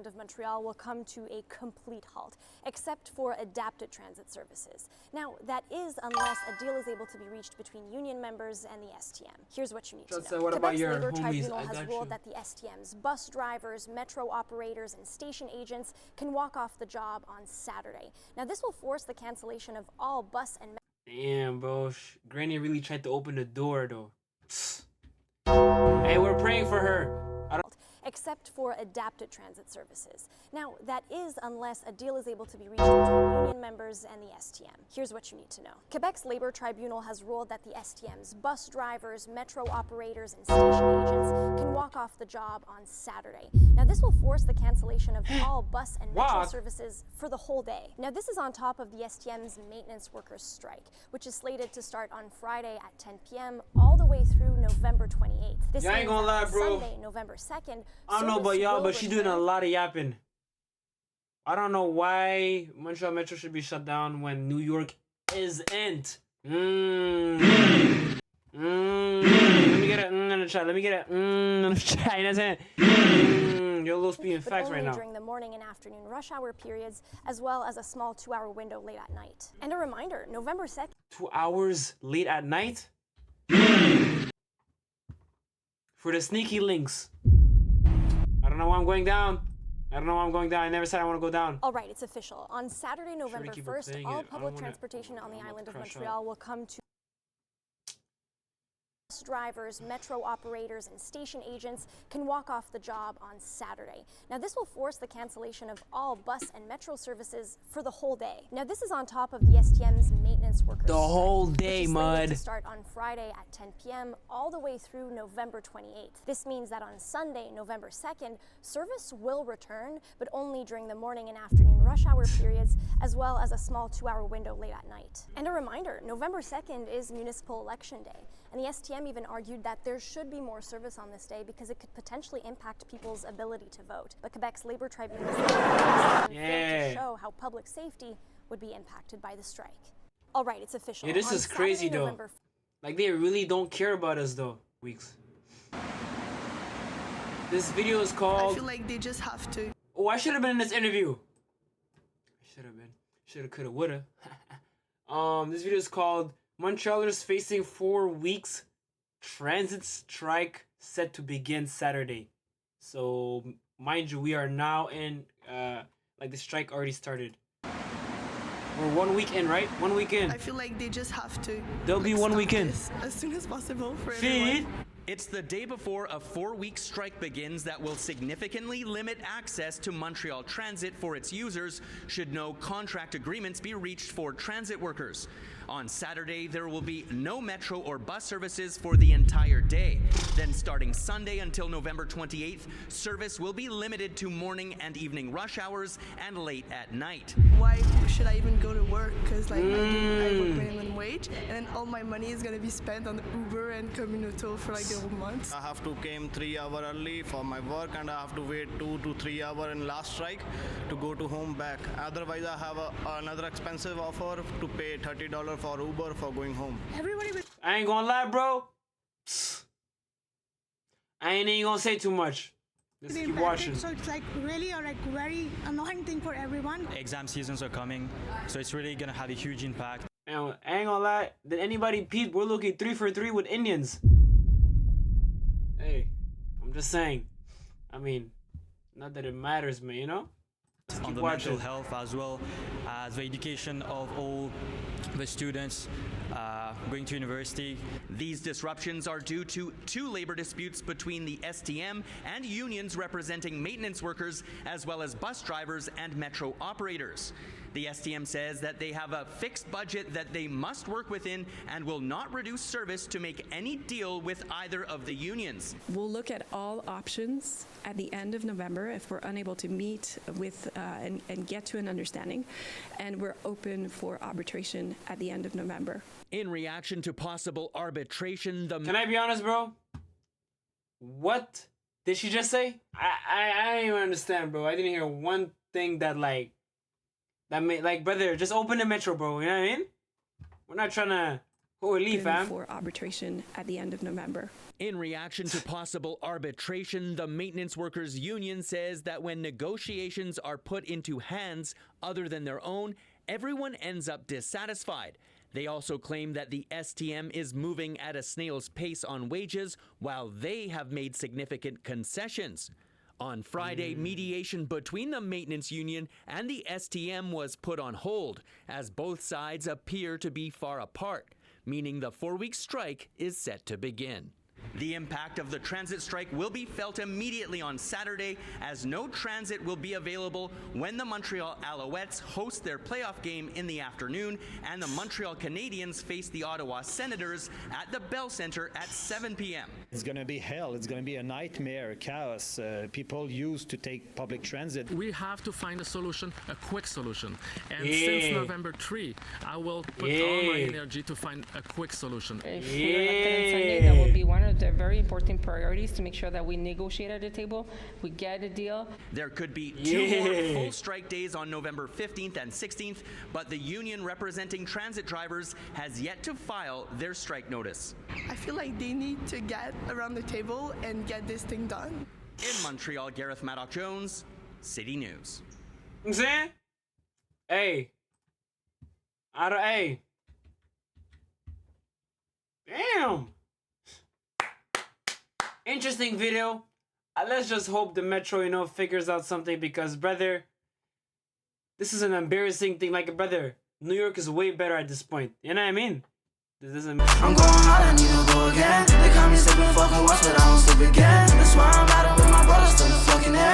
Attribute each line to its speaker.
Speaker 1: island of Montreal will come to a complete halt, except for adapted transit services. Now, that is unless a deal is able to be reached between union members and the STM. Here's what you need to know.
Speaker 2: What about
Speaker 1: Quebec's
Speaker 2: your
Speaker 1: Labor
Speaker 2: homies?
Speaker 1: Tribunal has ruled that the STM's bus drivers, metro operators, and station agents can walk off the job on Saturday. Now, this will force the cancellation of all bus and
Speaker 2: Damn, bro. Granny really tried to open the door, though. Hey, we're praying for her.
Speaker 1: except for adapted transit services. Now, that is unless a deal is able to be reached between union members and the STM. Here's what you need to know. Quebec's Labor Tribunal has ruled that the STM's bus drivers, metro operators, and station agents can walk off the job on Saturday. Now, this will force the cancellation of all bus and metro services for the whole day. Now, this is on top of the STM's maintenance workers strike, which is slated to start on Friday at 10 p.m. all the way through November 28th. This
Speaker 2: ain't gonna lie, bro.
Speaker 1: Sunday, November 2nd,
Speaker 2: I don't know about y'all, but she's doing a lot of yapping. I don't know why Montreal Metro should be shut down when New York isn't. Let me get a in the chat. Let me get a in the chat. You know what I'm saying? Yolo speaking facts right now.
Speaker 1: During the morning and afternoon rush hour periods, as well as a small 2-hour window late at night. And a reminder, November 2nd.
Speaker 2: 2 hours late at night? For the sneaky links. I don't know why I'm going down. I don't know why I'm going down. I never said I want to go down.
Speaker 1: All right, it's official. On Saturday, November 1st, all public transportation on the island of Montreal will come to bus drivers, metro operators, and station agents can walk off the job on Saturday. Now, this will force the cancellation of all bus and metro services for the whole day. Now, this is on top of the STM's maintenance workers.
Speaker 2: The whole day, mud.
Speaker 1: To start on Friday at 10 p.m. all the way through November 28th. This means that on Sunday, November 2nd, service will return, but only during the morning and afternoon rush hour periods, as well as a small 2-hour window late at night. And a reminder, November 2nd is municipal election day, and the STM even argued that there should be more service on this day because it could potentially impact people's ability to vote. But Quebec's Labor Tribunal failed to show how public safety would be impacted by the strike. All right, it's official.
Speaker 2: Yeah, this is crazy though. Like, they really don't care about us though. Weeks. This video is called...
Speaker 3: I feel like they just have to.
Speaker 2: Oh, I should have been in this interview. I should have been. Shoulda, coulda, woulda. This video is called Montrealers Facing 4 Weeks Transit Strike Set to Begin Saturday. So, mind you, we are now in, like, the strike already started. We're 1 week in, right? 1 week in.
Speaker 3: I feel like they just have to.
Speaker 2: They'll be 1 week in.
Speaker 3: As soon as possible for
Speaker 2: Feed.
Speaker 3: everyone.
Speaker 4: It's the day before a 4-week strike begins that will significantly limit access to Montreal Transit for its users should no contract agreements be reached for transit workers. On Saturday, there will be no metro or bus services for the entire day. Then starting Sunday until November 28th, service will be limited to morning and evening rush hours and late at night.
Speaker 3: Why should I even go to work? Because like I work minimum wage, and then all my money is gonna be spent on Uber and Communato for like the whole month.
Speaker 5: I have to come 3 hours early for my work, and I have to wait 2 to 3 hours in last strike to go to home back. Otherwise, I have another expensive offer to pay $30 for Uber for going home.
Speaker 2: I ain't gonna lie, bro. I ain't even gonna say too much. Just keep watching.
Speaker 6: So it's like really a very annoying thing for everyone.
Speaker 7: Exam seasons are coming, so it's really gonna have a huge impact.
Speaker 2: And I ain't gonna lie, did anybody peep? We're looking 3 for 3 with Indians. Hey, I'm just saying. I mean, not that it matters, man, you know? Just
Speaker 7: on
Speaker 2: keep
Speaker 7: the
Speaker 2: watching.
Speaker 7: mental health as well as the education of all the students going to university.
Speaker 4: These disruptions are due to 2 labor disputes between the STM and unions representing maintenance workers, as well as bus drivers and metro operators. The STM says that they have a fixed budget that they must work within and will not reduce service to make any deal with either of the unions.
Speaker 8: We'll look at all options at the end of November if we're unable to meet with and get to an understanding, and we're open for arbitration at the end of November.
Speaker 4: In reaction to possible arbitration,
Speaker 2: Can I be honest, bro? What did she just say? I didn't even understand, bro. I didn't hear one thing that made, like, brother, just open the metro, bro. You know what I mean? We're not trying to... Holy fam.
Speaker 8: for arbitration at the end of November.
Speaker 4: In reaction to possible arbitration, the Maintenance Workers Union says that when negotiations are put into hands other than their own, everyone ends up dissatisfied. They also claim that the STM is moving at a snail's pace on wages while they have made significant concessions. On Friday, mediation between the Maintenance Union and the STM was put on hold as both sides appear to be far apart, meaning the 4-week strike is set to begin. The impact of the transit strike will be felt immediately on Saturday, as no transit will be available when the Montreal Alouettes host their playoff game in the afternoon and the Montreal Canadiens face the Ottawa Senators at the Bell Centre at 7 p.m.
Speaker 9: It's going to be hell. It's going to be a nightmare, chaos. People used to take public transit.
Speaker 10: We have to find a solution, a quick solution. And since November 3, I will put all my energy to find a quick solution.
Speaker 11: If we're elected on Sunday, that will be one of the very important priorities to make sure that we negotiate at the table, we get a deal.
Speaker 4: There could be 2 more full strike days on November 15th and 16th, but the union representing transit drivers has yet to file their strike notice.
Speaker 3: I feel like they need to get around the table and get this thing done.
Speaker 4: In Montreal, Gareth Maddox-Jones, City News.
Speaker 2: I'm saying? Hey. Hey. Damn. Interesting video. Let's just hope the Metro, figures out something because, brother, this is an embarrassing thing. Like, brother, New York is way better at this point. You know what I mean? This doesn't matter.
Speaker 12: I'm going out, I need to go again. They call me slipping fucking once, but I don't slip again. That's why I'm riding with my brothers till the fucking end.